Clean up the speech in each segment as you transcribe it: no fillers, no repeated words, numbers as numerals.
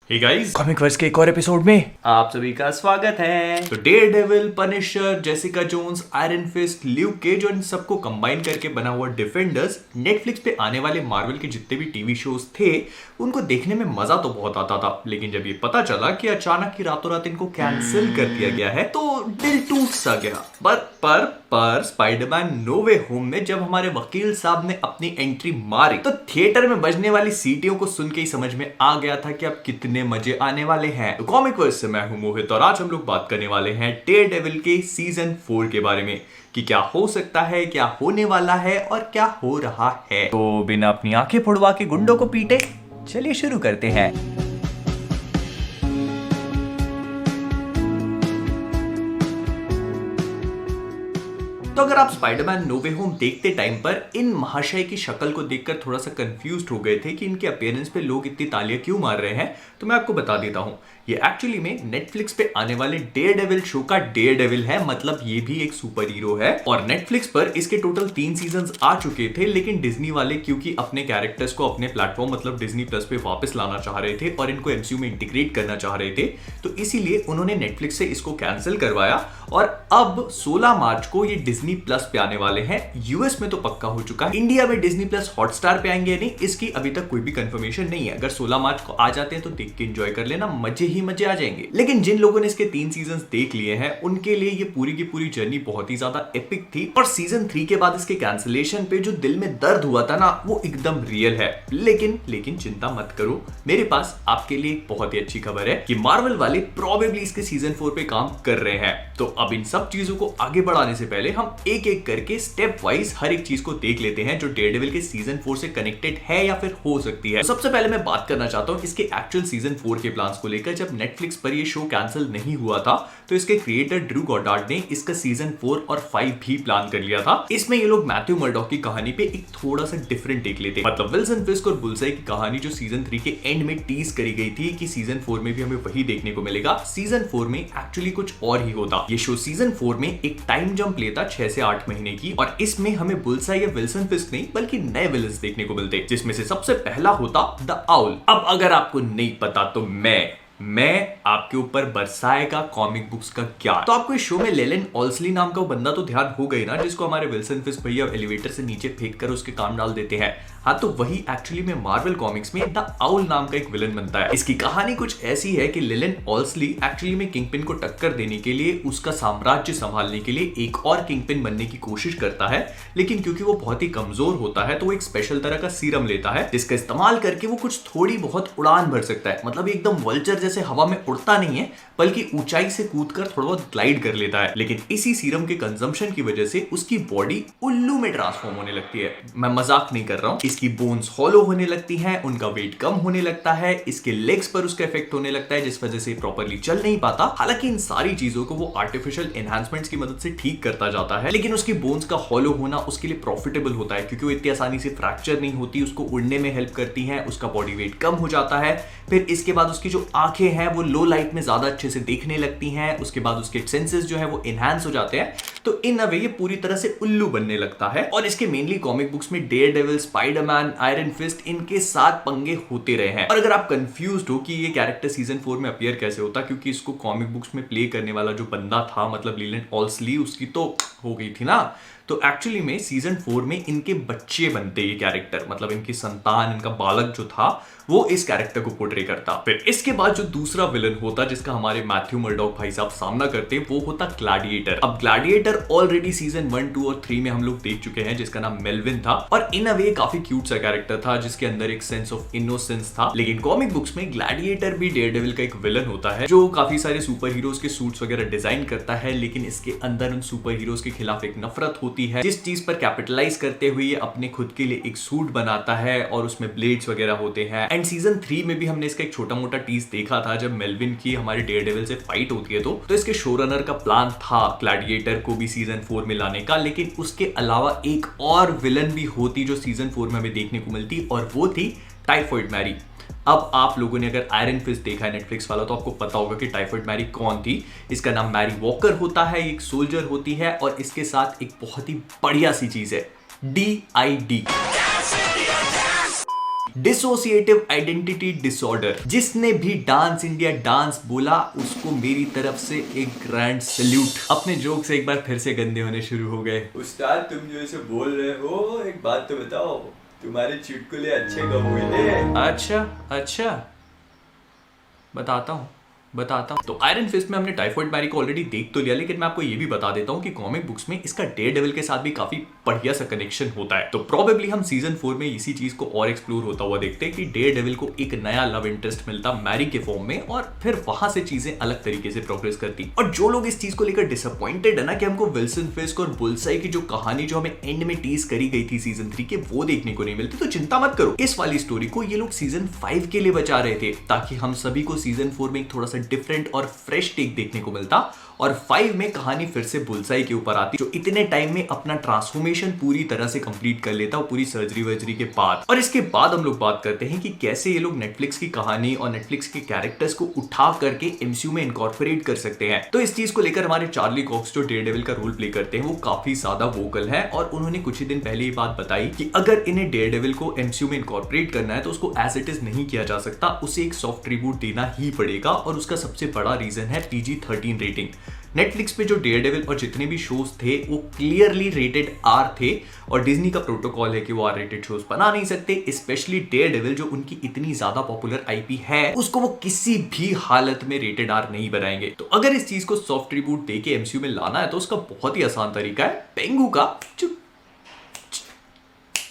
Hey guys, comic verse के एक और एपिसोड में आप सभी का स्वागत है। तो Daredevil, Punisher, Jessica Jones, Iron Fist, Luke Cage और इन सबको कंबाइन करके बना हुआ डिफेंडर्स नेटफ्लिक्स पे आने वाले मार्वल के जितने भी टीवी शोज थे उनको देखने में मजा तो बहुत आता था, लेकिन जब ये पता चला कि अचानक ही रातों रात इनको कैंसिल कर दिया गया है तो दिल टूट सा गया। पर स्पाइडरमैन नो वे होम में जब हमारे वकील साहब ने अपनी एंट्री मारी तो थिएटर में बजने वाली सीटियों को सुन के ही समझ में आ गया था कि अब कितने मजे आने वाले हैं। तो कॉमिक वर्स से मैं हूं मोहित और आज हम लोग बात करने वाले हैं डेयरडेविल के सीजन 4 के बारे में कि क्या हो सकता है, क्या होने वाला है और क्या हो रहा है। तो बिना अपनी आंखें फोड़वा के गुंडों को पीटे, चलिए शुरू करते हैं। तो अगर आप स्पाइडरमैन नो वे होम देखते टाइम पर इन महाशय की शक्ल को देखकर थोड़ा सा कंफ्यूज्ड हो गए थे कि इनके अपीयरेंस पे लोग इतनी तालियां क्यों मार रहे हैं, तो मैं आपको बता देता हूं। ये एक्चुअली में नेटफ्लिक्स पे आने वाले डेयरडेविल शो का डेयरडेविल है, मतलब ये भी एक सुपर हीरो है। और नेटफ्लिक्स पर इसके टोटल 3 सीजन आ चुके थे, लेकिन डिज्नी वाले क्योंकि अपने कैरेक्टर्स को अपने प्लेटफॉर्म मतलब डिज्नी प्लस पे वापस लाना चाह रहे थे और इनको एमसीयू में इंटीग्रेट करना चाह रहे थे, तो इसीलिए उन्होंने नेटफ्लिक्स से इसको कैंसिल करवाया और अब 16 मार्च को ये डिज्नी प्लस पे आने वाले हैं। यूएस में तो पक्का हो चुका है, इंडिया में डिज्नी प्लस हॉटस्टार पे आएंगे या नहीं इसकी अभी तक कोई भी कंफर्मेशन नहीं है। अगर 16 मार्च को आ जाते हैं तो देख के एंजॉय कर लेना, मजे ही मजे आ जाएंगे। लेकिन जिन लोगों ने इसके 3 सीजन देख लिए हैं उनके लिए ये पूरी की पूरी जर्नी बहुत ही ज्यादा एपिक थी और सीजन 3 के बाद इसके कैंसिलेशन पे जो दिल में दर्द हुआ था ना वो एकदम रियल है। लेकिन चिंता मत करो, मेरे पास आपके लिए एक बहुत ही अच्छी खबर है कि मार्वल वाले प्रोबेबली इसके सीजन 4 पे काम कर रहे हैं। तो अब इन सब चीजों को आगे बढ़ाने से पहले हम एक एक करके स्टेप वाइज हर एक चीज को देख लेते हैं जो डेयरडेविल के सीजन 4 से कनेक्टेड है या फिर हो सकती है। तो सबसे पहले मैं बात करना चाहता हूं इसके एक्चुअल सीजन 4 के प्लान्स को लेकर। जब नेटफ्लिक्स पर ये शो कैंसिल नहीं हुआ था तो इसके क्रिएटर ड्रू गॉडार्ड ने इसका सीजन 4 और 5 भी प्लान कर लिया था। इसमें ये लोग मैथ्यू मर्डॉक की कहानी पे एक थोड़ा सा डिफरेंट टेक लेते, मतलब विल्सन फिस्क और बुलसाई की कहानी जो सीजन 3 के एंड में टीज करी गई थी कि सीजन 4 में भी हमें वही देखने को मिलेगा, सीजन 4 में एक्चुअली कुछ और ही होता। ये शो सीजन 4 में एक टाइम जंप लेता 6 से 8 महीने की और इसमें हमें बुलसाई या विल्सन फिस्क नहीं बल्कि नए विलन्स देखने को मिलते, जिसमें से सबसे पहला होता द आउल। अब अगर आपको नहीं पता तो मैं आपके ऊपर बरसाएगा कॉमिक बुक्स का ज्ञान। तो आपको इस शो में लेलन ऑल्सली नाम का वो बंदा तो ध्यान हो गई ना, जिसको हमारे विल्सन फिस्क भैया एलिवेटर से नीचे फेंक कर उसके काम डाल देते हैं। हाँ, तो वही एक्चुअली में मार्वल कॉमिक्स में द आउल नाम का एक विलन बनता है। इसकी कहानी कुछ ऐसी है कि लेलन ऑल्सली एक्चुअली में किंगपिन को टक्कर देने के लिए, उसका साम्राज्य संभालने के लिए एक और किंगपिन बनने की कोशिश करता है, लेकिन क्योंकि वो बहुत ही कमजोर होता है तो वो एक स्पेशल तरह का सीरम लेता है जिसका इस्तेमाल करके वो कुछ थोड़ी बहुत उड़ान भर सकता है। मतलब एकदम वल्चर जैसे हवा में उड़ता नहीं है बल्कि ऊंचाई से कूदकर थोड़ा बहुत ग्लाइड कर लेता है। लेकिन इसी सीरम के कंजम्पशन की वजह से उसकी बॉडी उल्लू में ट्रांसफॉर्म होने लगती है। मैं मजाक नहीं कर रहा हूं, इसकी बोन्स हॉलो होने लगती हैं, उनका वेट कम होने लगता है, इसके लेग्स पर उसका इफेक्ट होने लगता है जिस वजह से प्रॉपर्ली चल नहीं पाता। हालांकि इन सारी चीजों को वो आर्टिफिशियल एनहांसमेंट्स की मदद से ठीक करता जाता है, लेकिन उसकी बोन्स का हॉलो होना उसके लिए प्रॉफिटेबल होता है क्योंकि वो इतनी आसानी से फ्रैक्चर नहीं होती, उसको उड़ने में हेल्प करती है, उसका बॉडी वेट कम हो जाता है। फिर इसके बाद उसकी जो आंखें हैं वो लो लाइट में ज्यादा अच्छे से देखने लगती हैं, उसके बाद उसके सेंसेस जो है वो एनहांस हो जाते हैं। तो इन अ वे ये पूरी तरह से उल्लू बनने लगता है और इसके मेनली कॉमिक बुक्स में डेयरडेविल, स्पाइडरमैन, आयरन फिस्ट इनके साथ पंगे होते रहे हैं। और अगर आप कंफ्यूज्ड हो कि ये कैरेक्टर सीजन 4 में अपीयर कैसे होता, क्योंकि इसको कॉमिक बुक्स में प्ले करने वाला जो बंदा था मतलब लेलन ऑल्सली, उसकी तो हो गई थी ना, तो एक्चुअली में सीजन 4 में इनके बच्चे बनते ये कैरेक्टर, मतलब इनकी संतान, इनका बालक जो था वो इस कैरेक्टर को पोर्ट्रे करता। फिर इसके बाद जो दूसरा विलन होता जिसका हमारे मैथ्यू मर्डॉक भाई साहब सामना करते वो होता ग्लैडिएटर। अब ग्लैडिएटर ऑलरेडी सीजन 1, 2 और 3 में हम लोग देख चुके हैं, जिसका नाम मेल्विन था और इन अ वे काफी क्यूट सा कैरेक्टर था जिसके अंदर एक सेंस ऑफ इनोसेंस था। लेकिन कॉमिक बुक्स में ग्लैडिएटर भी डेयरडेविल का एक विलन होता है जो काफी सारे सुपर हीरोज के सूट्स वगैरह डिजाइन करता है, लेकिन इसके अंदर उन सुपर हीरोज के खिलाफ एक नफरत होती है जिस चीज पर कैपिटलाइज करते हुए ये अपने खुद के लिए एक सूट बनाता है और उसमें ब्लेड्स वगैरह होते हैं। एंड सीजन 3 में भी हमने इसका एक छोटा मोटा टीज देखा था जब मेल्विन की हमारे डेयरडेविल से फाइट होती है तो इसके शोरनर का प्लान था ग्लैडिएटर को भी सीजन 4 में लाने का, लेकिन उसके अलावा एक और विलन भी होती जो सीजन 4 में हमें देखने को मिलती और वो थी टाइफॉइड मैरी। अब आप लोगों ने अगर आयरन फिस्ट देखा है नेटफ्लिक्स वाला तो आपको पता होगा कि टाइफॉइड मैरी कौन थी। इसका नाम मैरी वॉकर होता है, एक सोल्जर होती है और इसके साथ एक बहुत ही बढ़िया सी चीज है, DID। Dissociative identity disorder. जिसने भी डांस इंडिया डांस बोला उसको मेरी तरफ से एक ग्रैंड सैल्यूट। अपने जोक से एक बार फिर से गंदे होने शुरू हो गए। उस्ताद तुम जो ऐसे बोल रहे हो, एक बात तो बताओ, तुम्हारे चुटकुले अच्छे कब हुए? अच्छा बताता हूँ। तो आयरन फिस्ट में हमने टाइफॉइड मैरी को ऑलरेडी देख तो लिया, लेकिन मैं आपको ये भी बता देता हूँ कि कॉमिक बुक्स में इसका डेयरडेविल के साथ भी काफी बढ़िया सा कनेक्शन होता है। तो प्रोबेबली हम सीजन 4 में इसी चीज को और एक्सप्लोर होता हुआ देखते हैं कि डेयरडेविल को एक नया लव इंटरेस्ट मिलता मैरी के फॉर्म में, और फिर वहां से चीजें अलग तरीके से प्रोग्रेस करती। और जो लोग इस चीज को लेकर डिसअपॉइंटेड है ना कि हमको विल्सन फिस्क और बुलसाई की जो कहानी जो हमें एंड में टीज करी गई थी सीजन 3 के, वो देखने को नहीं मिलती, तो चिंता मत करो। इस वाली स्टोरी को ये लोग सीजन 5 के लिए बचा रहे थे ताकि हम सभी को सीजन 4 में एक थोड़ा सा डिफरेंट और फ्रेश टेक देखने को मिलता, और 5 में कहानी फिर से बुलसाई के ऊपर आती जो इतने टाइम में अपना ट्रांसफॉर्मेशन पूरी तरह से कंप्लीट कर लेता, और पूरी सर्जरी वर्जरी के बाद। और इसके बाद हम लोग बात करते हैं कि कैसे ये लोग नेटफ्लिक्स की कहानी और नेटफ्लिक्स के कैरेक्टर्स को उठा करके एमसीयू में इनकॉर्पोरेट कर सकते हैं। तो इस चीज को लेकर हमारे चार्ली कॉक्स जो डेयरडेविल का रोल प्ले करते हैं वो काफी ज्यादा वोकल है, और उन्होंने कुछ ही दिन पहले ये बात बताई कि अगर इन्हें डेयरडेविल को एमसीयू में इनकॉर्पोरेट करना है तो उसको एज इट इज नहीं किया जा सकता, उसे एक सॉफ्ट रिबूट देना ही पड़ेगा। और उसका सबसे बड़ा रीजन है PG-13 रेटिंग। नेटफ्लिक्स पे जो डेयरडेविल और जितने भी शोज थे वो क्लियरली रेटेड R थे, और डिज्नी का प्रोटोकॉल है कि वो R रेटेड शोज बना नहीं सकते, स्पेशली डेयरडेविल जो उनकी इतनी ज्यादा पॉपुलर आईपी है उसको वो किसी भी हालत में रेटेड R नहीं बनाएंगे। तो अगर इस चीज को सॉफ्ट रिबूट देके एमसीयू में लाना है तो उसका बहुत ही आसान तरीका है पेंगू का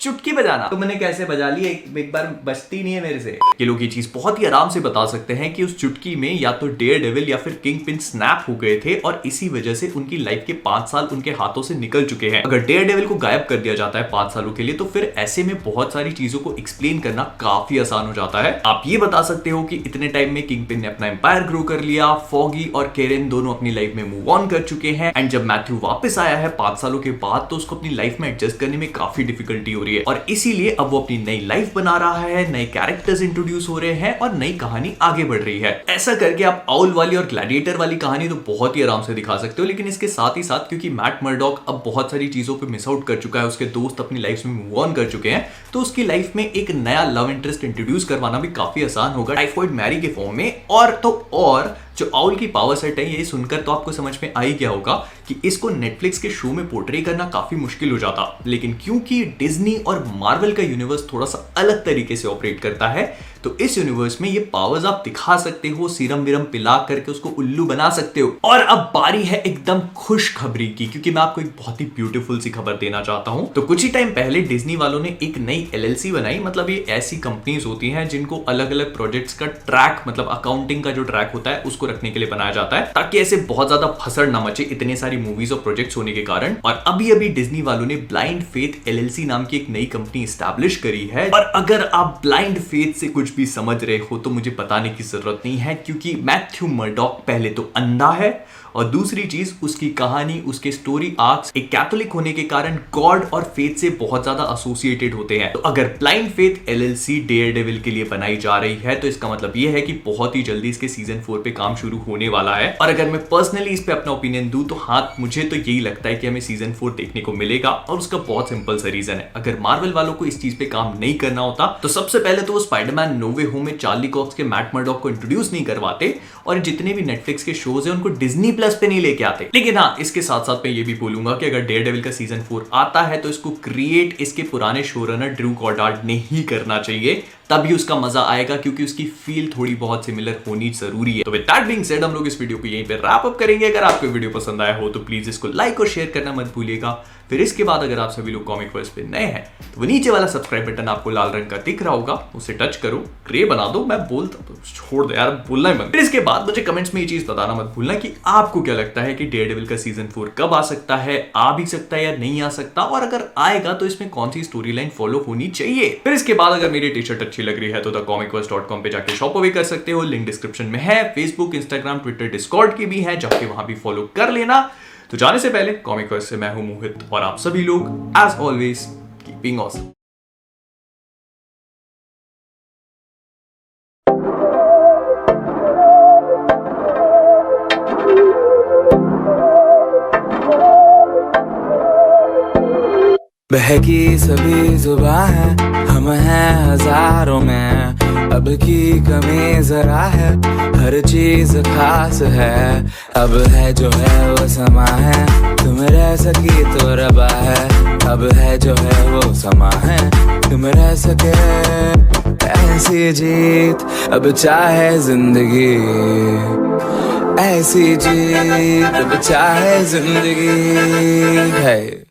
चुटकी बजाना। तो मैंने कैसे बजा ली, एक बार बजती नहीं है मेरे से। ये लोग ये चीज बहुत ही आराम से बता सकते हैं कि उस चुटकी में या तो डेयरडेविल या फिर किंगपिन स्नैप हो गए थे, और इसी वजह से उनकी लाइफ के 5 साल उनके हाथों से निकल चुके हैं। अगर डेयरडेविल को गायब कर दिया जाता है 5 सालों के लिए, तो फिर ऐसे में बहुत सारी चीजों को एक्सप्लेन करना काफी आसान हो जाता है। आप ये बता सकते हो कि इतने टाइम में किंगपिन ने अपना एम्पायर ग्रो कर लिया, फॉगी और केरेन दोनों अपनी लाइफ में मूव ऑन कर चुके हैं, एंड जब मैथ्यू वापस आया है 5 सालों के बाद तो उसको अपनी लाइफ में एडजस्ट करने में काफी डिफिकल्टी हो रही है, और इसीलिए अब वो अपनी नई लाइफ बना रहा है, नए कैरेक्टर्स इंट्रोड्यूस हो रहे हैं और नई कहानी आगे बढ़ रही है। ऐसा करके आप आउल वाली और ग्लैडिएटर वाली कहानी तो बहुत ही आराम से दिखा सकते हो, लेकिन इसके साथ ही साथ क्योंकि मैट मर्डॉक अब बहुत सारी चीजों पे मिस आउट कर चुका है, उसके दोस्त अपनी लाइफ में मूव ऑन कर चुके हैं, तो उसकी लाइफ में एक नया लव इंटरेस्ट इंट्रोड्यूस करवाना भी काफी आसान होगा टाइफॉइड मैरी के फॉर्म में। और जो आउल की पावर सेट है ये सुनकर तो आपको समझ में आ ही गया होगा कि इसको नेटफ्लिक्स के शो में पोर्ट्रे करना काफी मुश्किल हो जाता, लेकिन क्योंकि डिज्नी और मार्वल का यूनिवर्स थोड़ा सा अलग तरीके से ऑपरेट करता है, तो इस यूनिवर्स में ये पावर्स आप दिखा सकते हो, सीरम विरम पिला करके उसको उल्लू बना सकते हो। और अब बारी है एकदम खुशखबरी की, क्योंकि मैं आपको एक बहुत ही ब्यूटीफुल सी खबर देना चाहता हूं। तो कुछ ही टाइम पहले डिज्नी वालों ने एक नई LLC बनाई, मतलब ये ऐसी कंपनीज होती हैं जिनको अलग अलग प्रोजेक्ट्स का ट्रैक, मतलब अकाउंटिंग का जो ट्रैक होता है उसको रखने के लिए बनाया जाता है, ताकि ऐसे बहुत ज्यादा फसड़ ना मचे इतने सारी मूवीज और प्रोजेक्ट्स होने के कारण। और अभी अभी डिज्नी वालों ने ब्लाइंड फेथ LLC नाम की एक नई कंपनी एस्टैब्लिश करी है। और अगर आप ब्लाइंड फेथ से कुछ भी समझ रहे हो तो मुझे बताने की जरूरत नहीं है, क्योंकि मैथ्यू मर्डॉक पहले तो अंधा है, और दूसरी चीज उसकी कहानी, उसके स्टोरी आर्क्स एक कैथोलिक होने के कारण गॉड और फेथ से बहुत ज्यादा एसोसिएटेड होते हैं। तो अगर ब्लाइंड फेथ LLC डेयरडेविल के लिए बनाई जा रही है तो इसका मतलब यह है कि बहुत ही जल्दी इसके सीजन 4 पे काम शुरू होने वाला है। और अगर मैं पर्सनली इस पे अपना ओपिनियन दूं तो हाँ, मुझे तो यही लगता है कि हमें सीजन 4 देखने को मिलेगा, और उसका बहुत सिंपल सा रीजन है। अगर मार्वल वालों को इस चीज पे काम नहीं करना होता तो सबसे पहले तो वो स्पाइडरमैन नो वे होम में चार्ली कॉक्स के मैट मर्डॉक को इंट्रोड्यूस नहीं करवाते, और जितने भी नेटफ्लिक्स के शोज हैं उनको डिज्नी प्लस पे नहीं लेके आते। लेकिन हाँ, इसके साथ साथ मैं ये भी बोलूंगा कि अगर डेयरडेविल का सीजन 4 आता है तो इसको क्रिएट इसके पुराने शोरनर ड्रू गॉडार्ड ने ही करना चाहिए, तभी उसका मजा आएगा, क्योंकि उसकी फील थोड़ी बहुत सिमिलर होनी जरूरी है। तो विद दैट बीइंग सेड हम लोग इस वीडियो को यहीं पे रैप अप करेंगे। अगर आपको वीडियो पसंद आया हो तो प्लीज इसको लाइक और शेयर करना मत भूलिएगा। फिर इसके बाद अगर आप सभी लोग कॉमिक वर्स पे नए हैं तो वो नीचे वाला सब्सक्राइब बटन आपको लाल रंग का दिख रहा होगा, उसे टच करो, ग्रे बना दो। मैं बोलता छोड़ दो यार, बोलना ही मत। फिर इसके बाद मुझे कमेंट्स में ये चीज बताना मत भूलना कि आपको क्या लगता है कि डेयरडेविल का सीजन 4 कब आ सकता है, आ भी सकता है या नहीं आ सकता, और अगर आएगा तो इसमें कौन सी स्टोरी लाइन फॉलो होनी चाहिए। फिर इसके बाद अगर मेरी टी शर्ट अच्छी लग रही है तो thecomicverse.com पे जाके शॉप भी कर सकते हो, लिंक डिस्क्रिप्शन में है। फेसबुक, इंस्टाग्राम, ट्विटर, डिस्कॉर्ड की भी है, जाके वहां भी फॉलो कर लेना। तो जाने से पहले कॉमिक वर्स से मैं हूं मोहित, और आप सभी लोग एज ऑलवेज कीपिंग ऑसम। बहकी सभी जुबां है, हम हैं हजारों में, अब की कमी जरा है, हर चीज खास है, अब है जो है वो समा है, तुम रह सकी तो रबा है, अब है जो है वो समा है, तुम रह सके, ऐसी जीत अब चाहे जिंदगी, ऐसी जीत अब चाहे जिंदगी है।